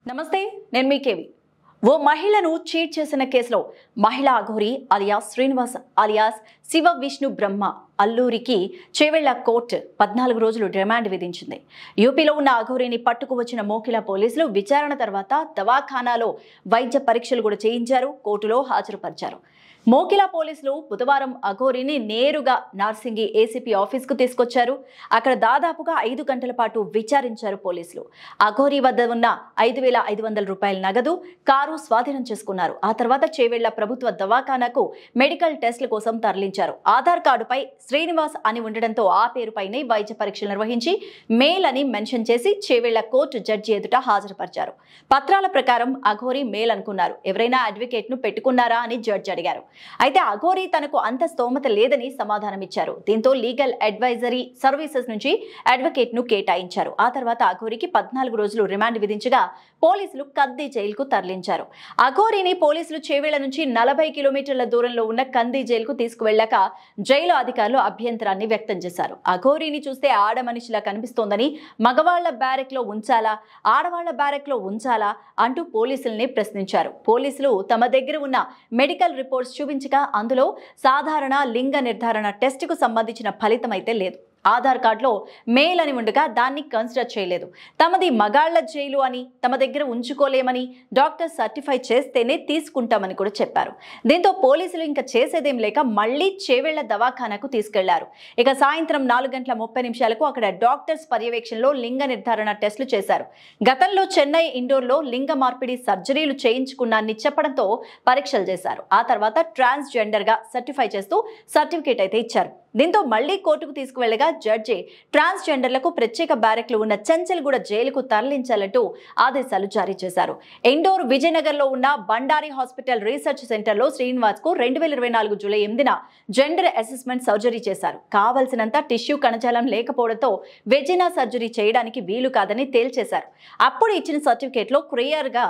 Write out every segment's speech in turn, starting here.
నమస్తే నేను మీ కేవి ఓ మహిళను చీట్ చేసిన కేసులో మహిళా అఘోరి అలియాస్ శ్రీనివాస్ అలియాస్ శివ విష్ణు బ్రహ్మ అల్లూరికి చేవెళ్ల కోర్టు 14 రోజులు రిమాండ్ విధించింది. యూపీలో ఉన్న అఘోరిని పట్టుకువచ్చిన మోకిలా పోలీసులు విచారణ తర్వాత దవాఖానాలో వైద్య పరీక్షలు కూడా చేయించారు, కోర్టులో హాజరుపరిచారు. మోకిలా పోలీసులు బుధవారం అఘోరిని నేరుగా నార్సింగి ఏసీపీ ఆఫీస్కు తీసుకొచ్చారు. అక్కడ దాదాపుగా 5 గంటల పాటు విచారించారు పోలీసులు. అఘోరి వద్ద ఉన్న 5,500 రూపాయల నగదు, కారు స్వాధీనం చేసుకున్నారు. ఆ తర్వాత చేవెళ్ల ప్రభుత్వ దవాఖానాకు మెడికల్ టెస్టుల కోసం తరలించారు. ఆధార్ కార్డుపై శ్రీనివాస్ అని ఉండడంతో ఆ పేరుపైనే వైద్య పరీక్షలు నిర్వహించి మేల్ అని మెన్షన్ చేసి చేవెళ్ల కోర్టు జడ్జి ఎదుట హాజరుపరిచారు. పత్రాల ప్రకారం అఘోరి మేల్ అనుకున్నారు. ఎవరైనా అడ్వకేట్ ను పెట్టుకున్నారా అని జడ్జి అడిగారు. అయితే అఘోరి తనకు అంత స్తోమత లేదని సమాధానమిచ్చారు. దీంతో లీగల్ అడ్వైజరీ సర్వీసెస్ నుంచి అడ్వకేట్ ను కేటాయించారు. ఆ తర్వాత అఘోరికి 14 రోజులు రిమాండ్ విధించగా పోలీసులు కంది జైలుకు తరలించారు. అఘోరిని పోలీసులు చేవెళ్ల నుంచి 40 కిలోమీటర్ల దూరంలో ఉన్న కంది జైలుకు తీసుకువెళ్లాక జైలు అధికారులు అభ్యంతరాన్ని వ్యక్తం చేశారు. అఘోరిని చూస్తే ఆడ మనిషిలా కనిపిస్తోందని, మగవాళ్ల బ్యారెక్ లో ఉంచాలా, ఆడవాళ్ల బ్యారెక్ లో ఉంచాలా అంటూ పోలీసుల్ని ప్రశ్నించారు. పోలీసులు తమ దగ్గర ఉన్న మెడికల్ రిపోర్ట్స్ చూపించగా అందులో సాధారణ లింగ నిర్ధారణ టెస్టుకు సంబంధించిన ఫలితం అయితే లేదు. ఆధార్ కార్డులో మేల్ అని ఉండగా దాన్ని కన్సిడర్ చేయలేదు. తమది మగాళ్ల జైలు అని, తమ దగ్గర ఉంచుకోలేమని డాక్టర్ సర్టిఫై చేస్తేనే తీసుకుంటామని కూడా చెప్పారు. దీంతో పోలీసులు ఇంకా చేసేదేం లేక మళ్లీ చేవెళ్ల దవాఖానాకు తీసుకెళ్లారు. ఇక సాయంత్రం 4:30 అక్కడ డాక్టర్స్ పర్యవేక్షణలో లింగ నిర్ధారణ టెస్టులు చేశారు. గతంలో చెన్నై ఇండోర్లో లింగ మార్పిడి సర్జరీలు చేయించుకున్నాన్ని చెప్పడంతో పరీక్షలు చేశారు. ఆ తర్వాత ట్రాన్స్జెండర్ గా సర్టిఫై చేస్తూ సర్టిఫికేట్ అయితే ఇచ్చారు. దీంతో మళ్లీ కోర్టుకు తీసుకువెళ్లగా జడ్జి ట్రాన్స్జెండర్లకు ప్రత్యేక బ్యారెక్లు ఉన్న చెంచల్గూడ జైలుకు తరలించాలంటూ ఆదేశాలు జారీ చేశారు. ఇండోర్ విజయనగర్ లో ఉన్న బండారి హాస్పిటల్ రీసెర్చ్ సెంటర్ లో శ్రీనివాస్ కు 2024 జూలై 8న జెండర్ అసెస్మెంట్ సర్జరీ చేశారు. కావలసినంత టిష్యూ కణజాలం లేకపోవడంతో వెజినా సర్జరీ చేయడానికి వీలు కాదని తేల్చేశారు. అప్పుడు ఇచ్చిన సర్టిఫికేట్ లో క్లియర్ గా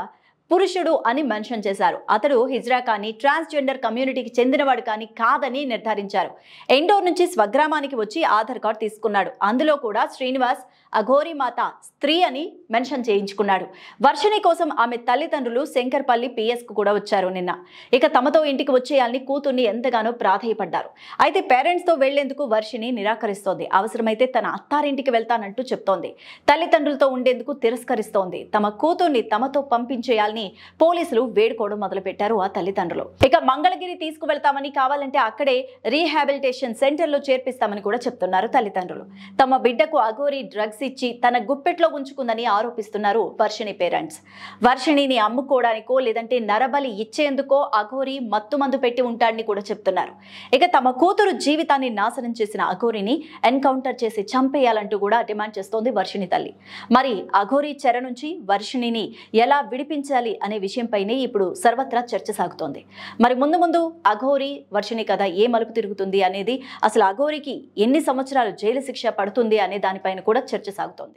పురుషుడు అని మెన్షన్ చేశారు. అతడు హిజ్రా కానీ ట్రాన్స్జెండర్ కమ్యూనిటీకి చెందినవాడు కానీ కాదని నిర్ధారించారు. ఇండోర్ నుంచి స్వగ్రామానికి వచ్చి ఆధార్ కార్డు తీసుకున్నాడు. అందులో కూడా శ్రీనివాస్ అఘోరి మాత స్త్రీ అని మెన్షన్ చేయించుకున్నాడు. వర్షిణి కోసం ఆమె తల్లిదండ్రులు శంకర్పల్లి PS కు కూడా వచ్చారు నిన్న. ఇక తమతో ఇంటికి వచ్చేయాలని కూతుర్ని ఎంతగానో ప్రాధేయపడ్డారు. అయితే పేరెంట్స్ తో వెళ్లేందుకు వర్షిణి నిరాకరిస్తోంది. అవసరమైతే తన అత్తారింటికి వెళ్తానంటూ చెప్తోంది. తల్లిదండ్రులతో ఉండేందుకు తిరస్కరిస్తోంది. తమ కూతుర్ని తమతో పంపించేయాలని పోలీసులు వేడుకోవడం మొదలుపెట్టారు ఆ తల్లిదండ్రులు. ఇక మంగళగిరి తీసుకువెళ్తామని, కావాలంటే అక్కడే రీహాబిలిటేషన్ సెంటర్ లో చేర్పిస్తామని కూడా చెప్తున్నారు తల్లిదండ్రులు. తమ బిడ్డకు అఘోరి డ్రగ్స్ ఇచ్చి తన గుప్పెట్లో ఉంచుకుందని ఆరోపిస్తున్నారు వర్షిణి పేరెంట్స్. వర్షిణిని అమ్ముకోవడానికో లేదంటే నరబలి ఇచ్చేందుకో అఘోరి మత్తుమందు పెట్టి ఉంటాడని కూడా చెప్తున్నారు. ఇక తమ కూతురు జీవితాన్ని నాశనం చేసిన అఘోరిని ఎన్కౌంటర్ చేసి చంపేయాలంటూ కూడా డిమాండ్ చేస్తోంది వర్షిణి తల్లి. మరి అఘోరి చెర నుంచి వర్షిణిని ఎలా విడిపించాలి అనే విషయంపైనే ఇప్పుడు సర్వత్రా చర్చ సాగుతోంది. మరి ముందు అఘోరి వర్షిణి కథ ఏ మలుపు తిరుగుతుంది అనేది, అసలు అఘోరికి ఎన్ని సంవత్సరాలు జైలు శిక్ష పడుతుంది అనే దానిపైన కూడా చర్చ సాగుతోంది.